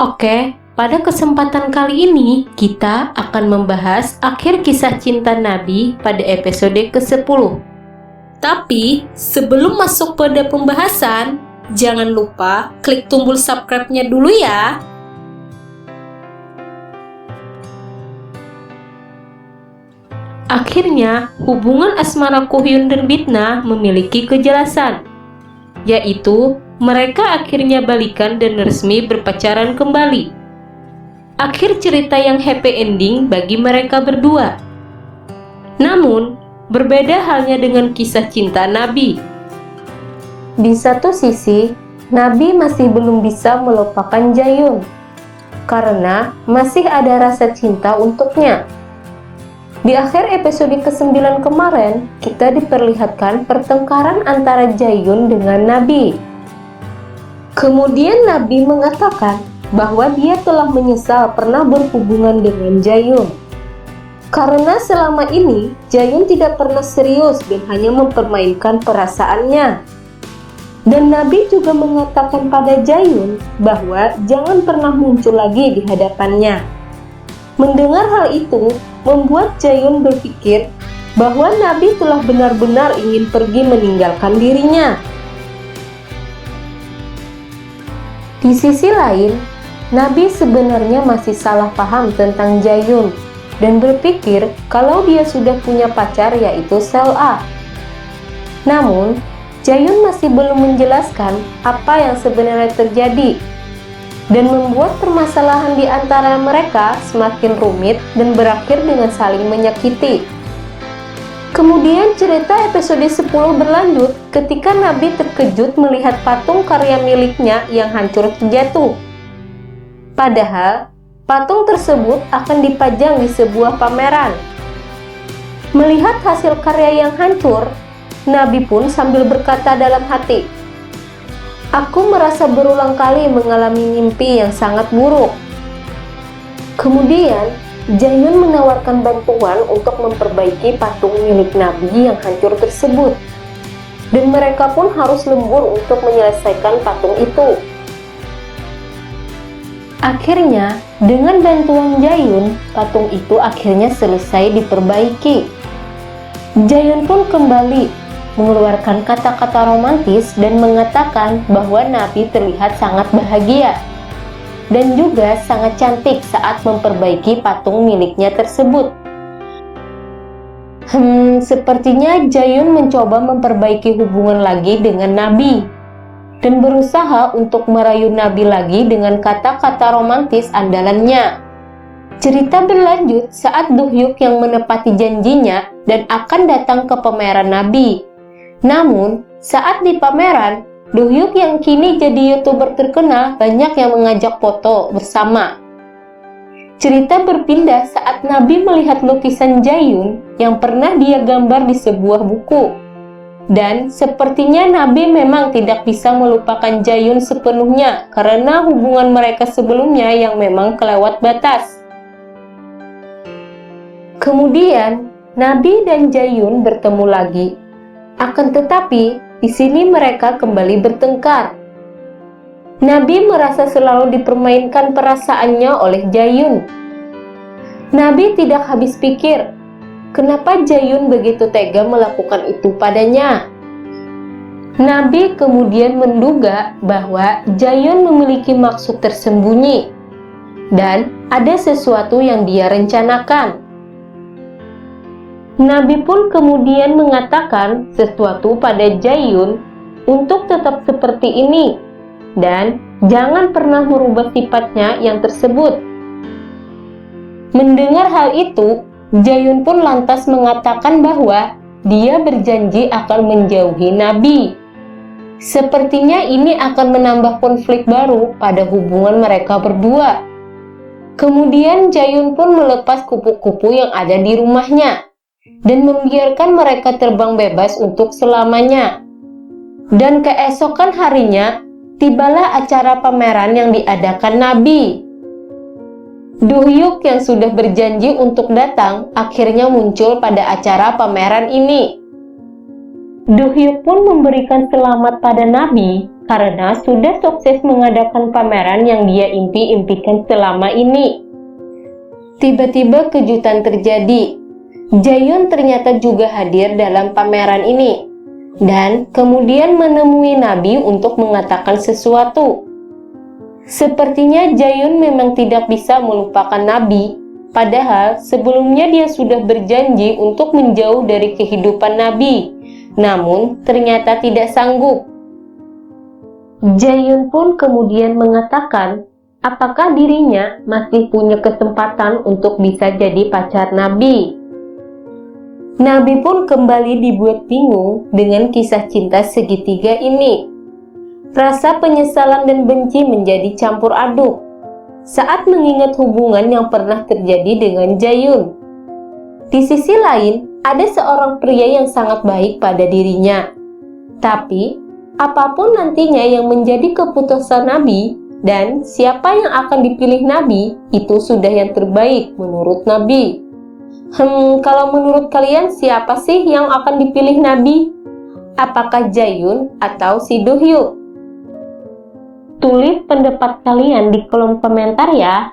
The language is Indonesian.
Oke, pada kesempatan kali ini kita akan membahas akhir kisah cinta Nabi pada episode ke-10. Tapi sebelum masuk pada pembahasan, jangan lupa klik tombol subscribe-nya dulu ya. Akhirnya, hubungan asmara Kuhyun dan Bitna memiliki kejelasan, yaitu mereka akhirnya balikan dan resmi berpacaran kembali. Akhir cerita yang happy ending bagi mereka berdua. Namun, berbeda halnya dengan kisah cinta Nabi. Di satu sisi, Nabi masih belum bisa melupakan Jayun, karena masih ada rasa cinta untuknya. Di akhir episode ke-9 kemarin, kita diperlihatkan pertengkaran antara Jayun dengan Nabi. Kemudian Nabi mengatakan bahwa dia telah menyesal pernah berhubungan dengan Jayun. Karena selama ini, Jayun tidak pernah serius dan hanya mempermainkan perasaannya. Dan Nabi juga mengatakan pada Jayun bahwa jangan pernah muncul lagi di hadapannya. Mendengar hal itu, membuat Jayun berpikir bahwa Nabi telah benar-benar ingin pergi meninggalkan dirinya. Di sisi lain, Nabi sebenarnya masih salah paham tentang Jayun dan berpikir kalau dia sudah punya pacar yaitu Sela. Namun, Jayun masih belum menjelaskan apa yang sebenarnya terjadi dan membuat permasalahan di antara mereka semakin rumit dan berakhir dengan saling menyakiti. Kemudian cerita episode 10 berlanjut ketika Nabi terkejut melihat patung karya miliknya yang hancur terjatuh. Padahal, patung tersebut akan dipajang di sebuah pameran. Melihat hasil karya yang hancur, Nabi pun sambil berkata dalam hati, "Aku merasa berulang kali mengalami mimpi yang sangat buruk." Kemudian, Jayun menawarkan bantuan untuk memperbaiki patung milik Nabi yang hancur tersebut. Dan mereka pun harus lembur untuk menyelesaikan patung itu. Akhirnya, dengan bantuan Jayun, patung itu akhirnya selesai diperbaiki. Jayun pun kembali mengeluarkan kata-kata romantis dan mengatakan bahwa Nabi terlihat sangat bahagia dan juga sangat cantik saat memperbaiki patung miliknya tersebut. Sepertinya Jayun mencoba memperbaiki hubungan lagi dengan Nabi dan berusaha untuk merayu Nabi lagi dengan kata-kata romantis andalannya. Cerita berlanjut saat Duhyuk yang menepati janjinya dan akan datang ke pameran Nabi. Namun, saat di pameran, Duhyuk yang kini jadi YouTuber terkenal banyak yang mengajak foto bersama. Cerita berpindah saat Nabi melihat lukisan Jayun yang pernah dia gambar di sebuah buku. Dan sepertinya Nabi memang tidak bisa melupakan Jayun sepenuhnya karena hubungan mereka sebelumnya yang memang kelewat batas. Kemudian, Nabi dan Jayun bertemu lagi. Akan tetapi, di sini mereka kembali bertengkar. Nabi merasa selalu dipermainkan perasaannya oleh Jayun. Nabi tidak habis pikir, kenapa Jayun begitu tega melakukan itu padanya. Nabi kemudian menduga bahwa Jayun memiliki maksud tersembunyi dan ada sesuatu yang dia rencanakan. Nabi pun kemudian mengatakan sesuatu pada Jayun untuk tetap seperti ini dan jangan pernah merubah sifatnya yang tersebut. Mendengar hal itu, Jayun pun lantas mengatakan bahwa dia berjanji akan menjauhi Nabi. Sepertinya ini akan menambah konflik baru pada hubungan mereka berdua. Kemudian Jayun pun melepas kupu-kupu yang ada di rumahnya dan membiarkan mereka terbang bebas untuk selamanya. Dan keesokan harinya, tibalah acara pameran yang diadakan Nabi. Duhyuk yang sudah berjanji untuk datang akhirnya muncul pada acara pameran ini. Duhyuk pun memberikan selamat pada Nabi karena sudah sukses mengadakan pameran yang dia impi-impikan selama ini. Tiba-tiba kejutan terjadi. Jaehyun ternyata juga hadir dalam pameran ini dan kemudian menemui Nabi untuk mengatakan sesuatu. Sepertinya Jaehyun memang tidak bisa melupakan Nabi, padahal sebelumnya dia sudah berjanji untuk menjauh dari kehidupan Nabi, namun ternyata tidak sanggup. Jaehyun pun kemudian mengatakan, apakah dirinya masih punya kesempatan untuk bisa jadi pacar Nabi. Nabi pun kembali dibuat bingung dengan kisah cinta segitiga ini. Rasa penyesalan dan benci menjadi campur aduk saat mengingat hubungan yang pernah terjadi dengan Jaehyun. Di sisi lain, ada seorang pria yang sangat baik pada dirinya. Tapi, apapun nantinya yang menjadi keputusan Nabi dan siapa yang akan dipilih Nabi, itu sudah yang terbaik menurut Nabi. Kalau menurut kalian siapa sih yang akan dipilih Nabi? Apakah Jaehyun atau si Duhyuk? Tulis pendapat kalian di kolom komentar ya.